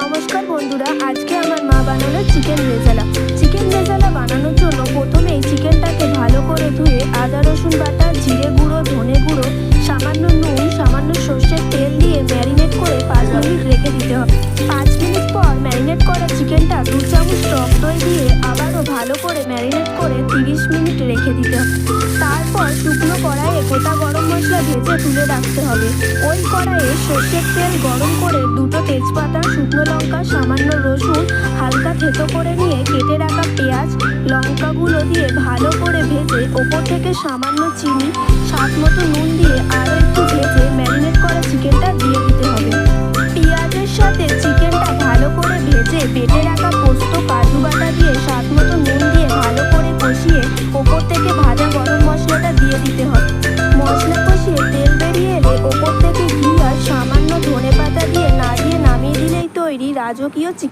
নমস্কার বন্ধুরা, আজকে আমার মা বানালো চিকেন রেজালা। চিকেন রেজালা বানানোর জন্য প্রথমেই চিকেনটাকে ভালো করে ধুয়ে আদা রসুন বাটা, জিরে গুঁড়ো, ধনে গুঁড়ো, সামান্য নুন, সামান্য সর্ষের তেল দিয়ে ম্যারিনেট করে 5 মিনিট রেখে দিতে হবে। 5 মিনিট পর ম্যারিনেট করা চিকেনটা 2 চামচ টক দই দিয়ে আবারও ভালো করে ম্যারিনেট করে 30 মিনিট রেখে দিতে হবে। তারপর শুকনো কড়াইয়ে গোটা গরম মশলা ভেজে তুলে রাখতে হবে। ওই কড়াইয়ে সর্ষের তেল গরম করে 2টো তেজপাতা, শুকনো লঙ্কা, সামান্য রসুন হালকা থেতো করে নিয়ে কেটে রাখা পেঁয়াজ, লঙ্কাগুলো দিয়ে ভালো করে ভেজে ওপর থেকে সামান্য চিনি, স্বাদ মতো নুন দিয়ে আরও একটু ভেজে ম্যারিনেট করা চিকেনটা দিয়ে দিতে হবে। পেঁয়াজের সাথে চিকেনটা ভালো করে ভেজে বেটে রাখা পোস্ত, কাজু বাটা দিয়ে স্বাদ মতো নুন দিয়ে ভালো করে কষিয়ে ওপর থেকে ভাজা গরম মশলাটা দিয়ে দিতে হবে। মশলা কষিয়ে তেল বেরিয়ে এলে ওপর থেকে ঘি আর সামান্য ধনেপাতা দিয়ে নাড়িয়ে নামিয়ে দিলেই তৈরি রাজকীয় চিকেন।